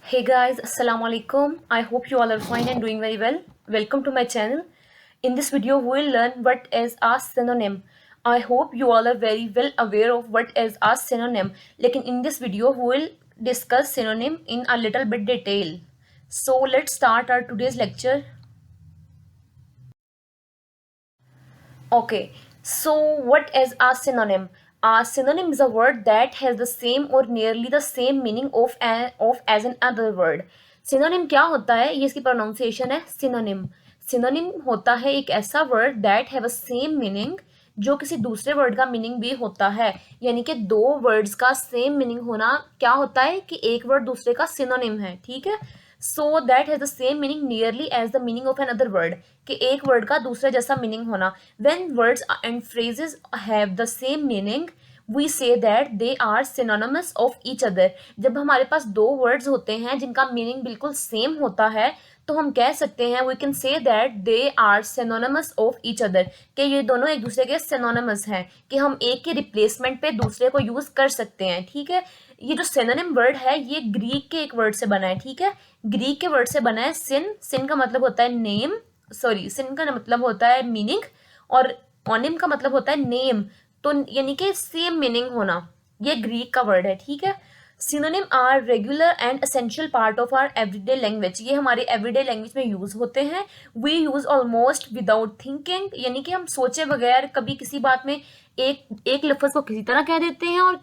Hey guys, Assalamu alaikum. I hope you all are fine and doing very well. Welcome to my channel. In this video, we will learn what is a synonym. I hope you all are very well aware of what is a synonym. लेकिन in this video, we will discuss synonym in a little bit detail. So let's start our today's lecture. Okay, so what is a synonym? A synonym is a word that has the same or nearly the same meaning of as another word. Synonym क्या होता है? ये इसकी pronunciation है synonym. Synonym होता है एक ऐसा word that have a same meaning जो किसी दूसरे वर्ड का मीनिंग भी होता है. यानी कि दो वर्ड्स का सेम मीनिंग होना क्या होता है कि एक वर्ड दूसरे का सिनोनिम है. ठीक है. So that has the same meaning nearly as the meaning of another word, कि एक वर्ड का दूसरे जैसा मीनिंग होना. When words and phrases have the same meaning we say that they are synonymous of each other. जब हमारे पास दो words होते हैं जिनका मीनिंग बिल्कुल सेम होता है तो हम कह सकते हैं we can say that they are synonymous of each other, कि ये दोनों एक दूसरे के सिनोनिमस हैं, कि हम एक के रिप्लेसमेंट पे दूसरे को यूज कर सकते हैं. ठीक है. ये जो सिनोनिम वर्ड है ये ग्रीक के एक वर्ड से बना है. ठीक है. ग्रीक के वर्ड से बना है सिन. सिन का मतलब होता है नेम, सॉरी सिन का मतलब होता है मीनिंग, और ओनिम का मतलब होता है नेम. तो यानी कि सेम मीनिंग होना, ये ग्रीक का वर्ड है. ठीक है. Synonym are regular and essential part of our everyday language. ये हमारे एवरीडे लैंग्वेज में यूज होते हैं. We use almost without thinking, यानी कि हम सोचे बगैर कभी किसी बात में एक एक लफ्ज को किसी तरह कह देते हैं और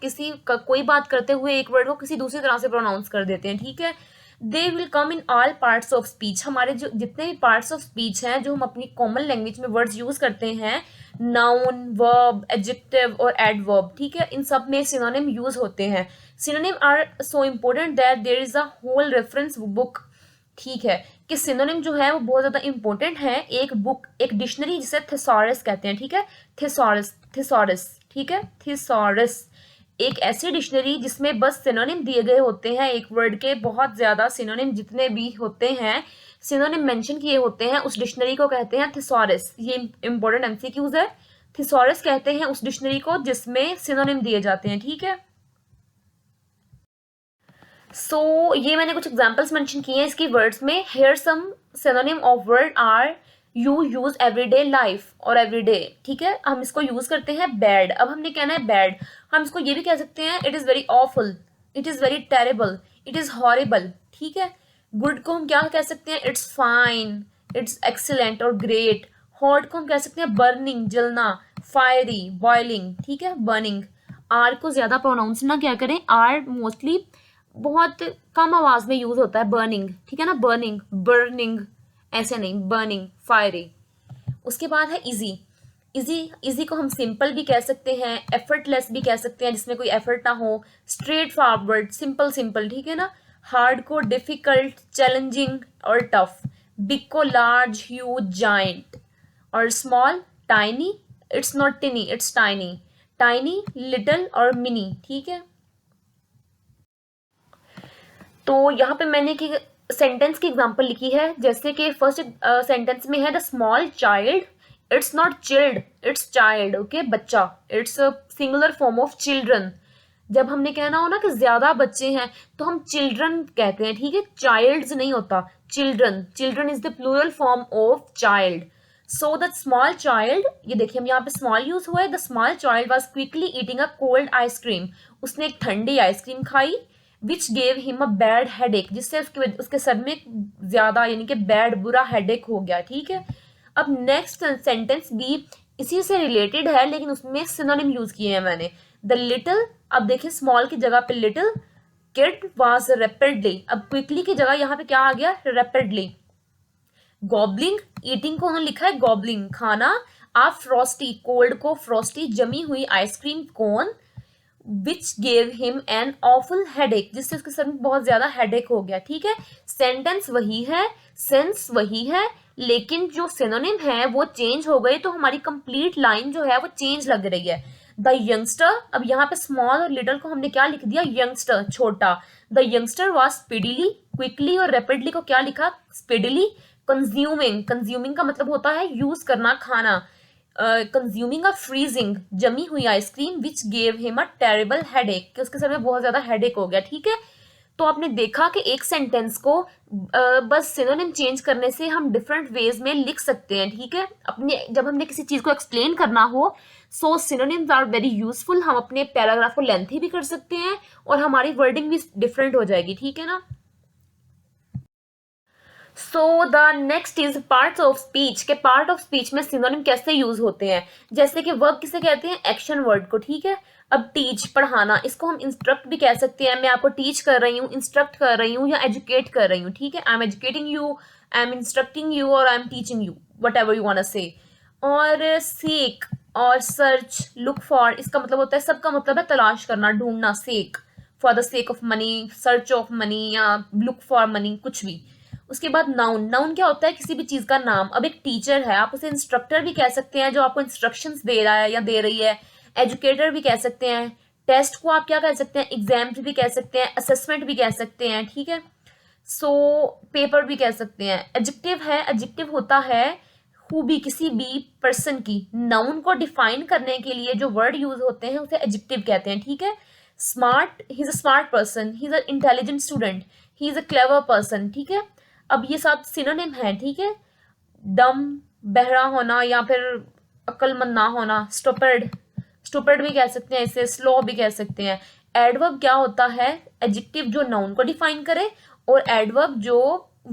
कोई बात करते हुए एक वर्ड को किसी दूसरी तरह से प्रोनाउंस कर देते हैं. ठीक है. They will come in all parts of speech. हमारे जो जितने भी पार्ट्स ऑफ स्पीच हैं जो हम अपनी कॉमन लैंग्वेज में वर्ड्स यूज करते हैं, नाउन, वर्ब, एडजेक्टिव और एडवर्ब. ठीक है. इन सब में सिनोनिम यूज होते हैं. Synonym are so important that there is a whole reference book. ठीक है. कि सिनोनिम जो है वो बहुत ज्यादा इंपॉर्टेंट है. एक बुक, एक डिक्शनरी जिसे थिसॉरस कहते हैं. ठीक है. Thesaurus, thesaurus. ठीक है. थिसॉरस एक ऐसी डिक्शनरी जिसमें बस सिनोनिम दिए गए होते हैं. एक वर्ड के बहुत ज्यादा सिनोनिम जितने भी होते हैं, सिनोनिम मेंशन किए होते हैं, उस डिक्शनरी को कहते हैं थिसॉरस. ये इंपॉर्टेंट एमसीक्यूज है. थिसॉरस कहते हैं उस डिक्शनरी को जिसमें सिनोनिम दिए जाते हैं. ठीक है. सो ये मैंने कुछ एग्जांपल्स मेंशन किए हैं इसकी वर्ड्स में. Here some synonym of word are you use everyday life और एवरीडे. ठीक है. हम इसको यूज करते हैं बैड. अब हमने कहना है बैड, हम इसको ये भी कह सकते हैं it is very awful, it is very terrible, it is horrible. ठीक है. गुड को हम क्या कह सकते हैं? इट्स फाइन, इट्स एक्सीलेंट और ग्रेट. हॉट को हम कह सकते हैं बर्निंग, जलना. Fiery, boiling. ठीक है. बर्निंग. आर को ज्यादा प्रोनाउंस ना क्या करें. आर मोस्टली बहुत कम आवाज में यूज होता है. बर्निंग. ठीक है ना. बर्निंग, बर्निंग ऐसे नहीं. Burning, fiery. उसके बाद है इजी. इजी, इजी को हम सिंपल भी कह सकते हैं, एफर्टलेस भी कह सकते हैं जिसमें कोई एफर्ट ना हो. Straight forward, simple simple. ठीक है ना. हार्ड को डिफिकल्ट, चैलेंजिंग और टफ. बिग को लार्ज, ह्यूज, जाइंट. और small, tiny. It's not टिनी, it's tiny. Tiny, little और मिनी. ठीक है. तो यहाँ पे मैंने कि सेंटेंस की एग्जांपल लिखी है. जैसे कि फर्स्ट सेंटेंस में है the small child. It's not chilled, it's child. Okay. बच्चा. It's singular form of children. जब हमने कहना हो ना कि ज्यादा बच्चे हैं तो हम चिल्ड्रन कहते हैं. ठीक है. चाइल्ड्स नहीं होता, children. Children is the plural form of child. So the small child, ये देखिए हम यहाँ पे स्मॉल यूज हुआ है. The small child was quickly eating a cold ice cream. उसने एक ठंडी आइसक्रीम खाई. Which gave him a bad headache, जिससे उसके सर में ज्यादा यानी कि बैड, बुरा हेडेक हो गया. ठीक है. अब नेक्स्ट सेंटेंस भी इसी से रिलेटेड है लेकिन उसमें सिनोनिम यूज किए हैं मैंने. द लिटिल, अब देखिए स्मॉल की जगह पे लिटिल. किड वाज रैपिडली, अब क्विकली की जगह यहाँ पे क्या आ गया? रैपिडली. गॉबलिंग, ईटिंग को उन्होंने लिखा है गॉबलिंग, खाना. आप फ्रॉस्टी, कोल्ड को फ्रॉस्टी, जमी हुई ice cream cone. Which gave him an awful headache, जिससे उसके सर में बहुत ज्यादा हेडेक हो गया. ठीक है. सेंटेंस वही है, सेंस वही है, लेकिन जो सिनोनिम है वो चेंज हो गए तो हमारी कंप्लीट लाइन जो है वो चेंज लग रही है. द यंगस्टर, अब यहाँ पे स्मॉल और लिटिल को हमने क्या लिख दिया? यंगस्टर, छोटा. The youngster was speedily, quickly और रैपिडली को क्या लिखा? स्पीडीली. कंज्यूमिंग, कंज्यूमिंग का मतलब होता है यूज करना, खाना. कंज्यूमिंग अ फ्रीजिंग, जमी हुई ice cream. Which gave him a terrible headache, कि उसके सर में बहुत ज्यादा हेडेक हो गया. ठीक है. तो आपने देखा कि एक सेंटेंस को बस सिनोनिम चेंज करने से हम डिफरेंट वेज में लिख सकते हैं, ठीक है। अपने जब हमने किसी चीज को एक्सप्लेन करना हो, सो सिनोनिम्स आर वेरी यूजफुल। हम अपने पैराग्राफ को लेंथी भी कर सकते हैं और हमारी वर्डिंग भी डिफरेंट हो जाएगी, ठीक है ना। So the next is parts of speech के पार्ट ऑफ स्पीच में सिनोनिम कैसे यूज होते हैं। जैसे कि वर्ब किसे कहते हैं, एक्शन वर्ड को, ठीक है। अब टीच पढ़ाना, इसको हम इंस्ट्रक्ट भी कह सकते हैं। मैं आपको टीच कर रही हूँ, इंस्ट्रक्ट कर रही हूँ या एजुकेट कर रही हूँ, ठीक है। I am educating you, I am instructing you और I am teaching you, whatever you want to say. और सीक और सर्च, लुक फॉर, इसका मतलब होता है, सबका मतलब है तलाश करना, ढूंढना। Seek for the sake of money, search of money या लुक फॉर मनी, कुछ भी। उसके बाद नाउन, नाउन क्या होता है, किसी भी चीज का नाम। अब एक टीचर है, आप उसे इंस्ट्रक्टर भी कह सकते हैं जो आपको इंस्ट्रक्शंस दे रहा है या दे रही है। एजुकेटर भी कह सकते हैं। टेस्ट को आप क्या कह सकते हैं, एग्जाम भी कह सकते हैं, असेसमेंट भी कह सकते हैं, ठीक है। सो पेपर भी कह सकते हैं। एडजेक्टिव है, एडजेक्टिव होता है खूबी किसी भी पर्सन की। नाउन को डिफाइन करने के लिए जो वर्ड यूज होते हैं उसे एडजेक्टिव कहते हैं, ठीक है। Smart, he is a smart person, he is a intelligent student, he is a clever person, ठीक है। अब ये सब सिनोनिम है, ठीक है। डम, बहरा होना या फिर अक्लमंद ना होना। स्टूपिड, स्टूपिड भी कह सकते हैं इसे, स्लो भी कह सकते हैं। एडवर्ब क्या होता है, एडजेक्टिव जो नाउन को डिफाइन करे और एडवर्ब जो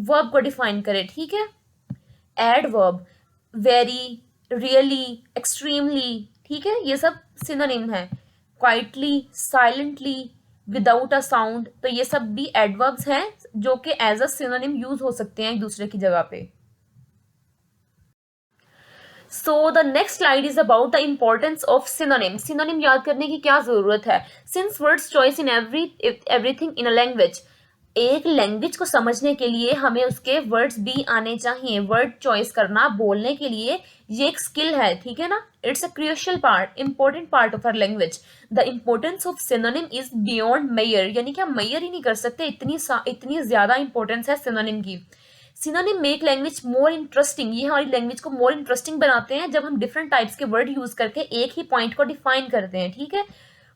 वर्ब को डिफाइन करे, ठीक है। एडवर्ब वेरी, रियली, एक्सट्रीमली, ठीक है, ये सब सिनोनिम है। Quietly, silently, without a sound, तो ये सब भी एडवर्ब्स हैं जो कि एज अ सिनोनिम यूज हो सकते हैं एक दूसरे की जगह पे। So the next slide is about the importance of synonym. Synonym याद करने की क्या जरूरत है। Since words choice in everything in a language, एक लैंग्वेज को समझने के लिए हमें उसके वर्ड्स भी आने चाहिए। वर्ड चॉइस करना बोलने के लिए ये एक स्किल है, ठीक है ना। It's a crucial part, important part of our language. The importance of synonym is beyond mere, यानी कि हम मेयर ही नहीं कर सकते, इतनी ज्यादा इंपॉर्टेंस है सिनोनिम की। Synonym make language more interesting, ये हमारी लैंग्वेज को मोर इंटरेस्टिंग बनाते हैं जब हम डिफरेंट टाइप्स के वर्ड यूज करके एक ही पॉइंट को डिफाइन करते हैं, ठीक है।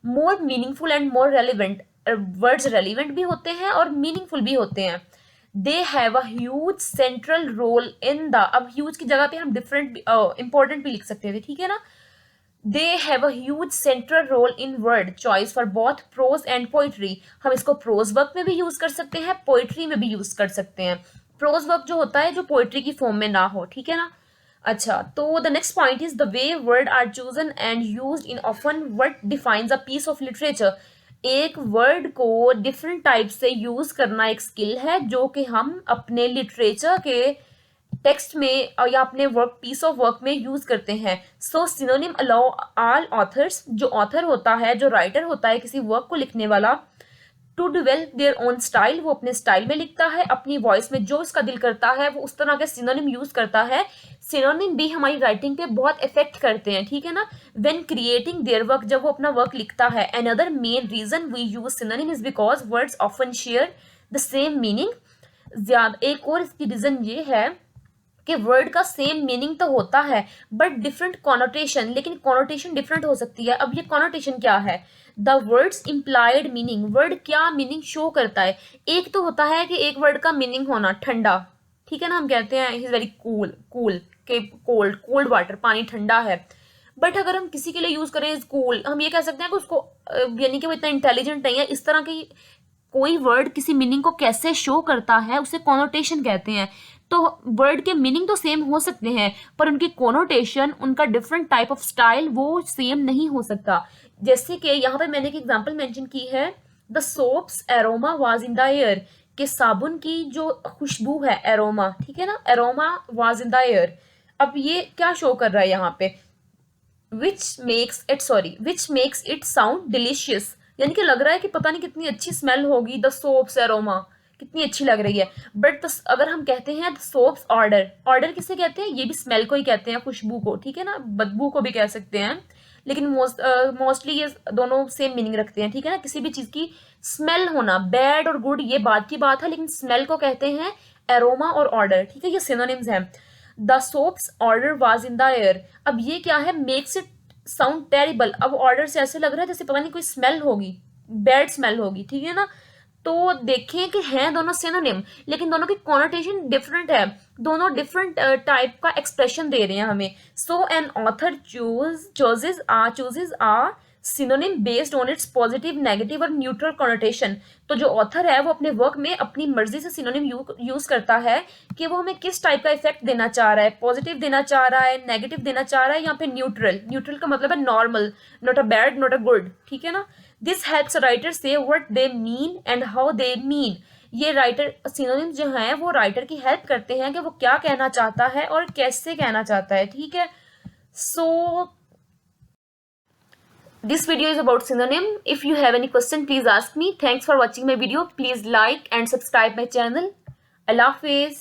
More meaningful and more relevant, words relevant भी होते हैं और मीनिंगफुल भी होते हैं। They have a huge central role in the, अब ह्यूज की जगह पे हम डिफरेंट इंपॉर्टेंट भी लिख सकते थे, ठीक है ना। They have a huge central role in word choice for both prose and poetry. हम इसको प्रोज वर्क में भी यूज कर सकते हैं, पोइट्री में भी यूज कर सकते हैं। प्रोज वर्क जो होता है जो पोइट्री की फॉर्म में ना हो, ठीक है ना। अच्छा, तो the next point is the way word are chosen and used in often what defines a piece of literature. एक वर्ड को डिफरेंट टाइप से यूज करना एक स्किल है जो कि हम अपने लिटरेचर के टेक्स्ट में या अपने वर्क, पीस ऑफ वर्क में यूज करते हैं। सो सिनोनिम अलाउ ऑल ऑथर्स, जो ऑथर होता है, जो राइटर होता है किसी वर्क को लिखने वाला, to develop their own style, वो अपने स्टाइल में लिखता है, अपनी वॉइस में जो उसका दिल करता है वो उस तरह के सिनोनिम यूज करता है। सिनोनिम भी हमारी राइटिंग पे बहुत इफेक्ट करते हैं, ठीक है ना। व्हेन क्रिएटिंग देयर वर्क, जब वो अपना वर्क लिखता है। Another main reason we use synonym is because words often share the same meaning. ज्यादा एक और इसकी रीजन ये है कि वर्ड का सेम मीनिंग तो होता है बट डिफरेंट कॉनोटेशन, लेकिन कॉनोटेशन डिफरेंट हो सकती है। अब ये कॉनोटेशन क्या है, the words implied meaning, word क्या मीनिंग शो करता है। एक तो होता है कि एक वर्ड का मीनिंग होना ठंडा, ठीक है ना, हम कहते हैं he is very cool, cool के कोल्ड, कोल्ड वाटर, पानी ठंडा है। बट अगर हम किसी के लिए यूज करें इज कूल, हम ये कह सकते हैं कि उसको यानी कि वो इतना इंटेलिजेंट नहीं है। इस तरह की कोई वर्ड किसी मीनिंग को कैसे शो करता है उसे कॉनोटेशन कहते हैं। तो वर्ड के मीनिंग तो सेम हो सकते हैं पर उनकी कॉनोटेशन, उनका डिफरेंट टाइप ऑफ स्टाइल वो सेम नहीं हो सकता। जैसे कि यहाँ पे मैंने एक एग्जांपल मेंशन की है, the soaps aroma was in the air, कि साबुन की जो खुशबू है, एरोमा, ठीक है ना, aroma was in the air. अब ये क्या शो कर रहा है यहाँ पे, which makes it sound delicious, यानी कि लग रहा है कि पता नहीं कितनी अच्छी स्मेल होगी, द सोप्स एरोमा, कितनी अच्छी लग रही है। बट अगर हम कहते हैं द सोप्स ऑर्डर, ऑर्डर किसे कहते हैं, ये भी स्मेल को ही कहते हैं, खुशबू को, ठीक है ना, बदबू को भी कह सकते हैं, लेकिन मोस्टली ये दोनों सेम मीनिंग रखते हैं, ठीक है ना। किसी भी चीज की स्मेल होना, बैड और गुड ये बात की बात है, लेकिन स्मेल को कहते हैं एरोमा और ऑर्डर, ठीक है, ये सिनोनिम्स हैं। The soaps order was in the air, अब ये क्या है, मेक्स इट साउंड टेरिबल। अब ऑर्डर से ऐसे लग रहा है जैसे पता नहीं कोई स्मेल होगी, बैड स्मेल होगी, ठीक है ना। तो देखें कि हैं दोनों सिनोनिम, लेकिन दोनों की कॉनोटेशन डिफरेंट है, दोनों डिफरेंट टाइप का एक्सप्रेशन दे रहे हैं हमें. So an author chooses a synonym based on its positive, negative और न्यूट्रल कॉनोटेशन. तो जो ऑथर है वो अपने वर्क में अपनी मर्जी से सिनोनिम यूज करता है कि वो हमें किस टाइप का इफेक्ट देना चाह रहा है, पॉजिटिव देना चाह रहा है, नेगेटिव देना चाह रहा है, या फिर न्यूट्रल. न्यूट्रल का मतलब है normal, not a bad, not a good. ठीक है ना. दिस हेल्प्स राइटर से what they mean and how they mean. ये राइटर सिनोनिम्स जो हैं वो राइटर की हेल्प करते हैं कि वो क्या कहना चाहता है और कैसे कहना चाहता है. ठीक है. सो this video is about synonym. If you have any question, please ask me. Thanks for watching my video. Please like and subscribe my channel. Allah Hafiz.